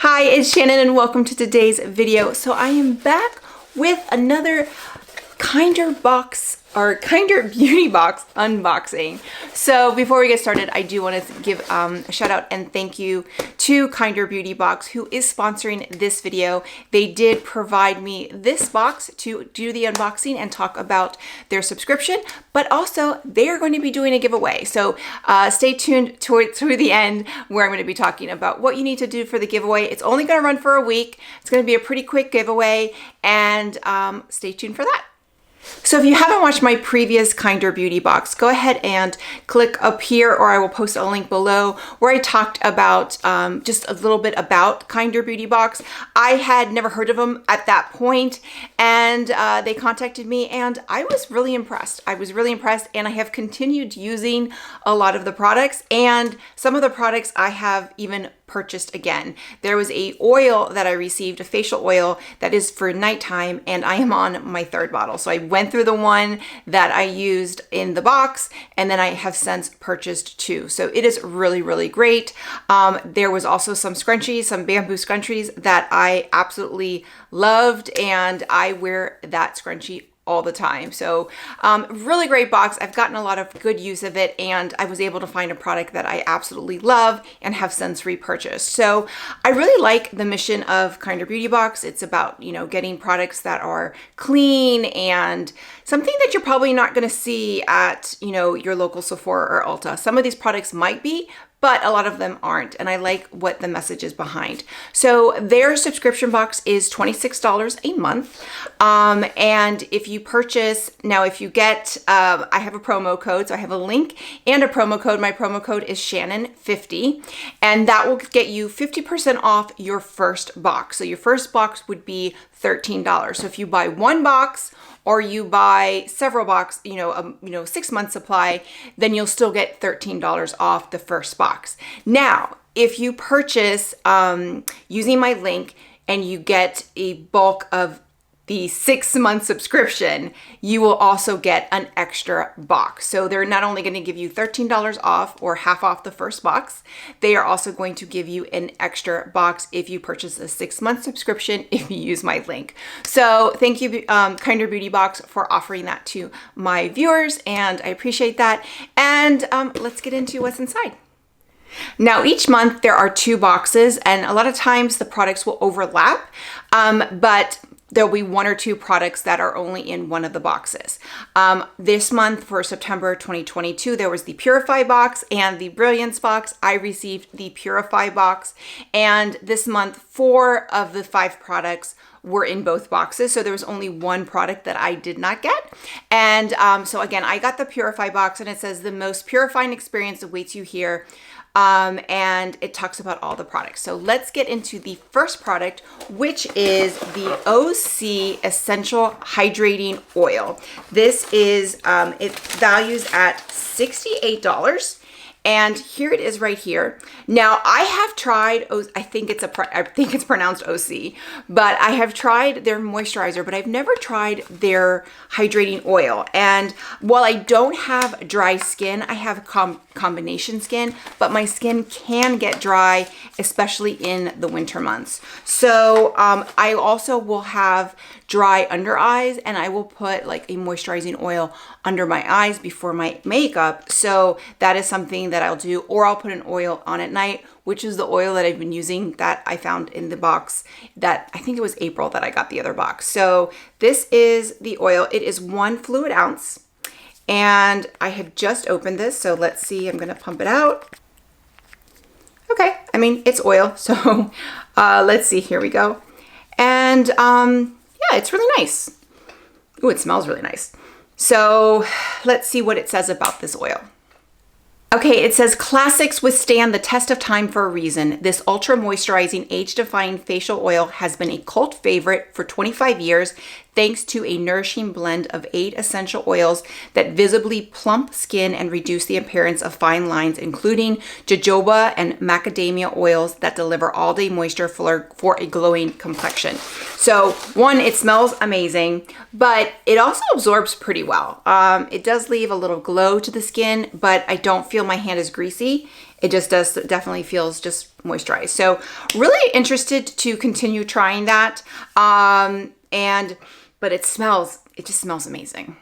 Hi, it's Shannon and welcome to today's video. So I am back with another Kinder Beauty box unboxing. So before we get started, I do want to give a shout out and thank you to Kinder Beauty Box, who is sponsoring this video. They did provide me this box to do the unboxing and talk about their subscription, but also they are going to be doing a giveaway. So stay tuned through the end, where I'm going to be talking about what you need to do for the giveaway. It's only going to run for a week. It's going to be a pretty quick giveaway, and stay tuned for that. So if you haven't watched my previous Kinder Beauty box, go ahead and click up here, or I will post a link below where I talked about just a little bit about Kinder Beauty box. I had never heard of them at that point, and they contacted me and I was really impressed. And I have continued using a lot of the products, and some of the products I have even purchased again. There was a oil that I received, a facial oil that is for nighttime, and I am on my third bottle. So I went through the one that I used in the box, and then I have since purchased two. So it is really, really great. There was also some scrunchies, some bamboo scrunchies that I absolutely loved, and I wear that scrunchie all the time. So really great box. I've gotten a lot of good use of it, and I was able to find a product that I absolutely love and have since repurchased. So I really like the mission of Kinder Beauty Box. It's about, getting products that are clean and something that you're probably not going to see at, your local Sephora or Ulta. Some of these products might be, but a lot of them aren't, and I like what the message is behind. So their subscription box is $26 a month, and if you purchase, now if you get, I have a promo code, so I have a link and a promo code. My promo code is Shannon50, and that will get you 50% off your first box. So your first box would be $13. So if you buy one box, or you buy several boxes, 6 month supply, then you'll still get $13 off the first box. Now, if you purchase using my link and you get a bulk of the 6 month subscription, you will also get an extra box. So they're not only going to give you $13 off or half off the first box, they are also going to give you an extra box if you purchase a 6 month subscription if you use my link. So thank you, Kinder Beauty Box, for offering that to my viewers, and I appreciate that. And let's get into what's inside. Now, each month there are 2 boxes, and a lot of times the products will overlap, but there'll be 1 or 2 products that are only in one of the boxes. This month for September 2022, there was the Purify box and the Brilliance box. I received the Purify box, and this month 4 of the 5 products were in both boxes. So there was only 1 product that I did not get. And so again, I got the Purify box, and it says the most purifying experience awaits you here. And it talks about all the products. So let's get into the first product, which is the OSEA Essential Hydrating Oil. This is, it values at $68. And here it is right here. Now I have tried, I think it's pronounced OSEA, but I have tried their moisturizer, but I've never tried their hydrating oil. And while I don't have dry skin, I have combination skin, but my skin can get dry, especially in the winter months. So I also will have dry under eyes, and I will put like a moisturizing oil under my eyes before my makeup. So that is something that I'll do, or I'll put an oil on at night, which is the oil that I've been using that I found in the box that I think it was April that I got the other box. So this is the oil. It is 1 fluid ounce, and I have just opened this. So let's see, I'm gonna pump it out. Okay, I mean, it's oil. So let's see, here we go. And yeah, it's really nice. Ooh, it smells really nice. So let's see what it says about this oil. Okay, it says classics withstand the test of time for a reason. This ultra moisturizing, age-defying facial oil has been a cult favorite for 25 years, thanks to a nourishing blend of 8 essential oils that visibly plump skin and reduce the appearance of fine lines, including jojoba and macadamia oils that deliver all-day moisture for a glowing complexion. So 1, it smells amazing, but it also absorbs pretty well. It does leave a little glow to the skin, but I don't feel my hand is greasy. it just definitely feels just moisturized. So really interested to continue trying that. But it just smells amazing.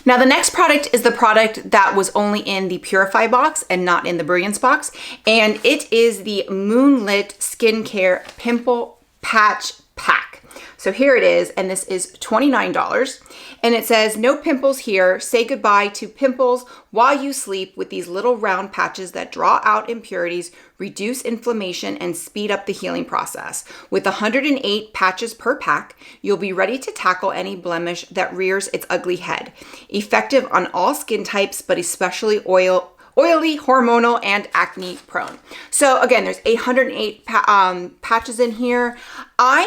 Now the next product is the product that was only in the Purify box and not in the Brilliance box. And it is the Moonlit Skincare Pimple Patch Pack. So here it is, and this is $29. And it says, no pimples here. Say goodbye to pimples while you sleep with these little round patches that draw out impurities, reduce inflammation, and speed up the healing process. With 108 patches per pack, you'll be ready to tackle any blemish that rears its ugly head. Effective on all skin types, but especially oily, hormonal, and acne prone. So again, there's 808 patches in here. I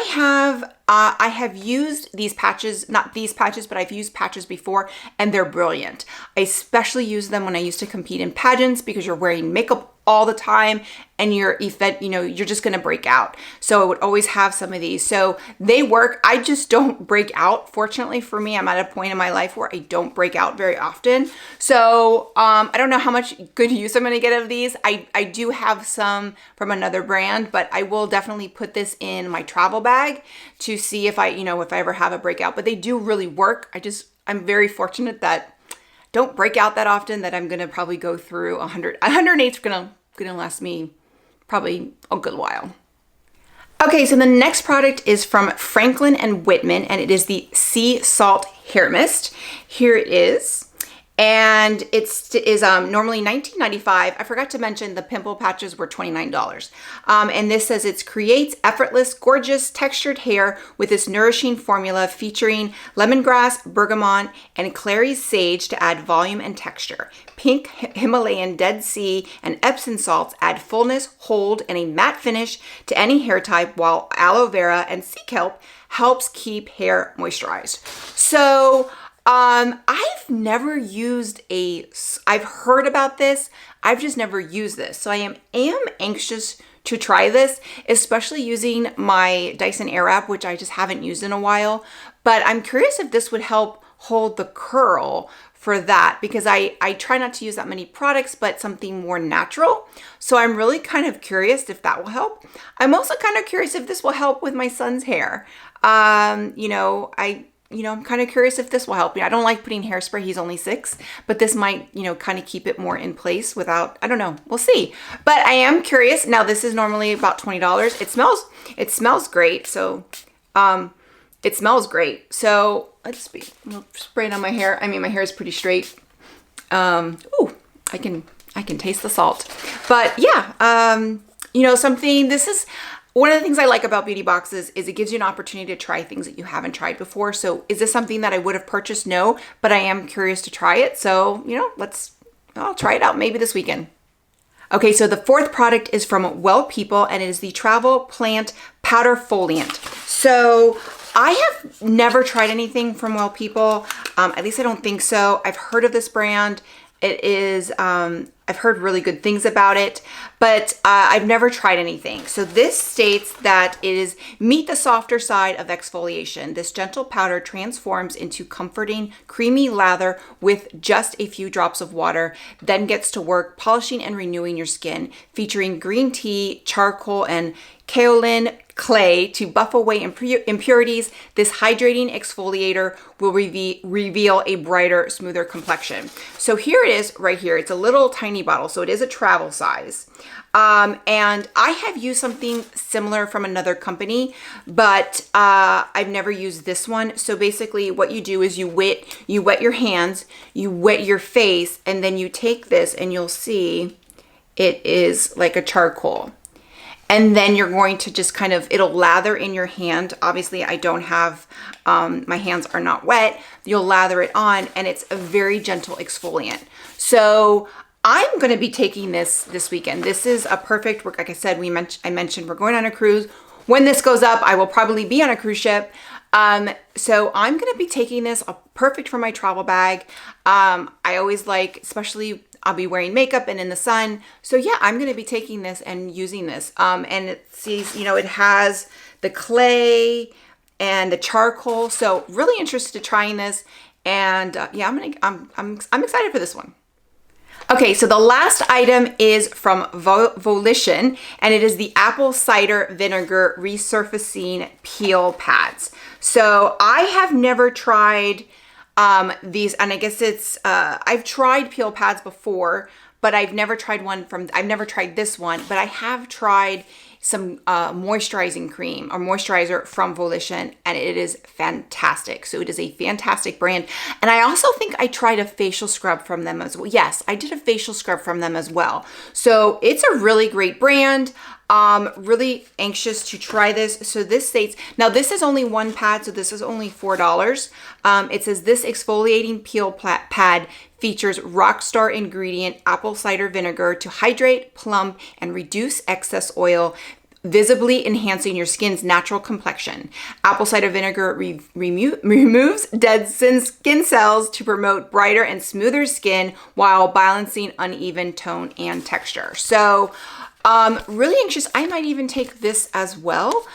have used these patches, not these patches, but I've used patches before, and they're brilliant. I especially use them when I used to compete in pageants because you're wearing makeup all the time and you're just gonna break out. So I would always have some of these. So they work. I just don't break out. Fortunately for me, I'm at a point in my life where I don't break out very often. So I don't know how much good use I'm gonna get of these. I do have some from another brand, but I will definitely put this in my travel bag to see if I ever have a breakout. But they do really work. I'm very fortunate that don't break out that often, that I'm gonna probably go through 108 is gonna last me probably a good while. Okay, so the next product is from Franklin and Whitman, and it is the Sea Salt Hair Mist. Here it is. And it is normally $19.95. I forgot to mention the pimple patches were $29. And this says it creates effortless, gorgeous, textured hair with this nourishing formula featuring lemongrass, bergamot, and clary sage to add volume and texture. Pink Himalayan Dead Sea and Epsom salts add fullness, hold, and a matte finish to any hair type, while aloe vera and sea kelp helps keep hair moisturized. So I've never used I've heard about this. I've just never used this. So I am anxious to try this, especially using my Dyson Airwrap, which I just haven't used in a while. But I'm curious if this would help hold the curl for that, because I try not to use that many products, but something more natural. So I'm really kind of curious if that will help. I'm also kind of curious if this will help with my son's hair. I'm kind of curious if this will help. I don't like putting hairspray. He's only 6, but this might, kind of keep it more in place without, I don't know. We'll see. But I am curious. Now, this is normally about $20. It smells great. So, it smells great. So let's see. I'll spray it on my hair. I mean, my hair is pretty straight. Ooh, I can taste the salt. But yeah, this is one of the things I like about beauty boxes is it gives you an opportunity to try things that you haven't tried before. So is this something that I would have purchased? No, but I am curious to try it. So, I'll try it out maybe this weekend. Okay, so the fourth product is from Well People, and it is the Travel Plant Powderfoliant. So I have never tried anything from Well People. At least I don't think so. I've heard of this brand. It is, I've heard really good things about it, but I've never tried anything. So this states that it is meet the softer side of exfoliation. This gentle powder transforms into comforting, creamy lather with just a few drops of water, then gets to work polishing and renewing your skin, featuring green tea, charcoal, and kaolin clay to buff away impurities. This hydrating exfoliator will reveal a brighter, smoother complexion. So here it is right here. It's a little tiny bottle, so it is a travel size. And I have used something similar from another company, but I've never used this one. So basically what you do is you wet your hands, you wet your face, and then you take this and you'll see it is like a charcoal. And then you're going to just it'll lather in your hand. Obviously, I don't have, my hands are not wet. You'll lather it on, and it's a very gentle exfoliant. So I'm going to be taking this weekend. This is a perfect, like I said, I mentioned we're going on a cruise. When this goes up, I will probably be on a cruise ship. So I'm going to be taking this, perfect for my travel bag. I always like, especially I'll be wearing makeup and in the sun. So yeah, I'm going to be taking this and using this. And it sees, it has the clay and the charcoal. So really interested in trying this. And yeah, I'm excited for this one. Okay, so the last item is from Volition, and it is the apple cider vinegar resurfacing peel pads. So I have never tried these, and I guess it's, I've tried peel pads before, but I've never tried this one, but I have tried some moisturizing cream or moisturizer from Volition, and it is fantastic. So it is a fantastic brand. And I also think I tried a facial scrub from them as well. Yes, I did a facial scrub from them as well. So it's a really great brand. Really anxious to try this. So this states, now this is only one pad, so this is only $4. It says this exfoliating peel pad features rockstar ingredient apple cider vinegar to hydrate, plump, and reduce excess oil, visibly enhancing your skin's natural complexion. Apple cider vinegar removes dead skin cells to promote brighter and smoother skin while balancing uneven tone and texture. So really anxious. I might even take this as well.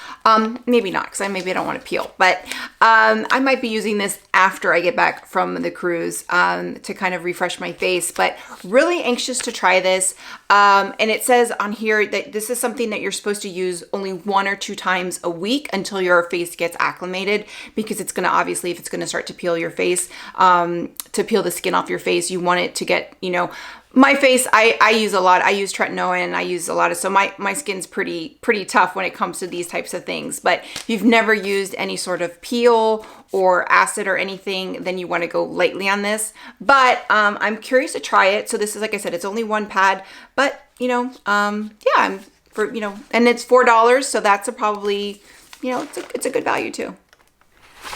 Maybe not, because maybe I don't want to peel, but I might be using this after I get back from the cruise to kind of refresh my face, but really anxious to try this. And it says on here that this is something that you're supposed to use only 1 or 2 times a week until your face gets acclimated, because it's going to, obviously, if it's going to start to peel your face, to peel the skin off your face, you want it to get, you know, my face, I use a lot. I use tretinoin. I use a lot of, so my skin's pretty tough when it comes to these types of things. But if you've never used any sort of peel or acid or anything, then you want to go lightly on this. But I'm curious to try it. So this is, like I said, it's only one pad, but you know, yeah, and it's $4. So that's probably, you know, it's a good value too.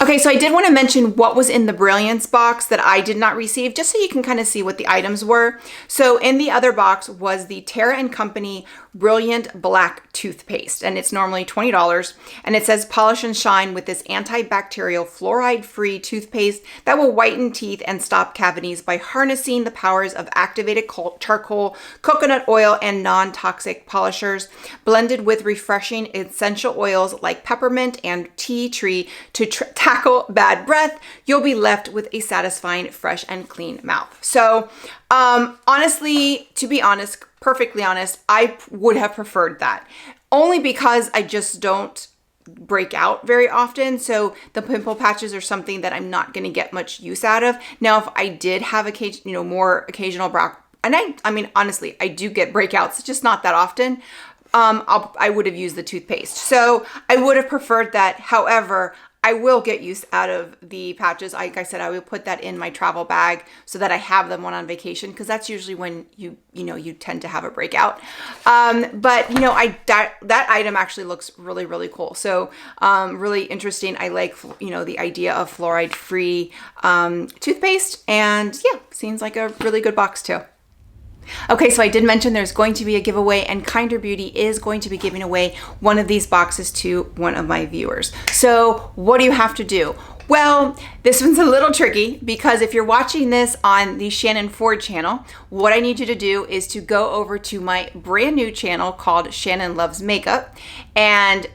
Okay, so I did want to mention what was in the Brilliance box that I did not receive, just so you can kind of see what the items were. So in the other box was the Terra & Company Brilliant Black Toothpaste, and it's normally $20. And it says polish and shine with this antibacterial fluoride-free toothpaste that will whiten teeth and stop cavities by harnessing the powers of activated charcoal, coconut oil, and non-toxic polishers, blended with refreshing essential oils like peppermint and tea tree to tackle bad breath. You'll be left with a satisfying, fresh, and clean mouth. So honestly, to be honest, perfectly honest, I would have preferred that, only because I just don't break out very often. So the pimple patches are something that I'm not going to get much use out of. Now, if I did have more occasional brow, and I mean, honestly, I do get breakouts, just not that often. I would have used the toothpaste. So I would have preferred that. However, I will get use out of the patches. Like I said, I will put that in my travel bag so that I have them when on vacation, because that's usually when you tend to have a breakout. But you know, that item actually looks really, really cool. So really interesting. I like, you know, the idea of fluoride-free toothpaste, and yeah, seems like a really good box too. Okay, so I did mention there's going to be a giveaway, and Kinder Beauty is going to be giving away one of these boxes to one of my viewers. So what do you have to do? Well, this one's a little tricky, because if you're watching this on the Shannon Ford channel, what I need you to do is to go over to my brand new channel called Shannon Loves Makeup, and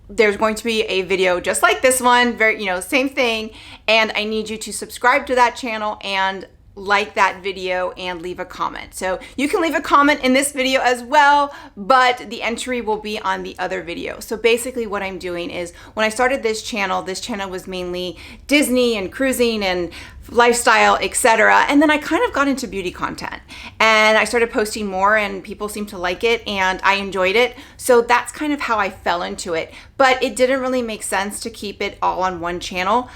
there's going to be a video just like this one, very, you know, same thing, and I need you to subscribe to that channel and like that video and leave a comment. So you can leave a comment in this video as well, but the entry will be on the other video. So basically what I'm doing is, when I started this channel was mainly Disney and cruising and lifestyle, etc. And then I kind of got into beauty content, and I started posting more, and people seemed to like it, and I enjoyed it. So that's kind of how I fell into it. But it didn't really make sense to keep it all on one channel,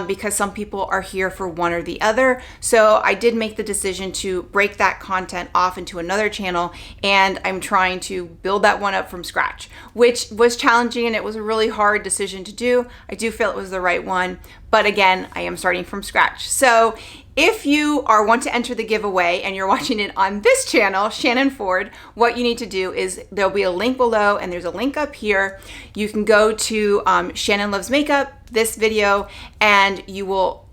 because some people are here for one or the other. So I did make the decision to break that content off into another channel, and I'm trying to build that one up from scratch, which was challenging, and it was a really hard decision to do. I do feel it was the right one, but again, I am starting from scratch. So if you want to enter the giveaway and you're watching it on this channel, Shannon Ford, what you need to do is, there'll be a link below, and there's a link up here. You can go to Shannon Loves Makeup, this video, and you will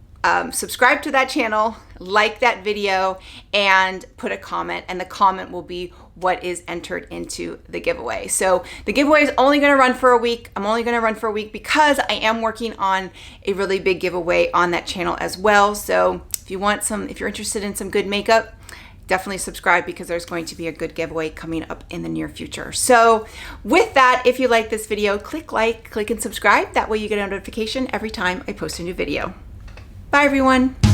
subscribe to that channel, like that video, and put a comment, and the comment will be what is entered into the giveaway. So the giveaway is only going to run for a week. I'm only going to run for a week because I am working on a really big giveaway on that channel as well. So if you're interested in some good makeup, definitely subscribe because there's going to be a good giveaway coming up in the near future. So with that, if you like this video, click like, click and subscribe. That way you get a notification every time I post a new video. Bye everyone.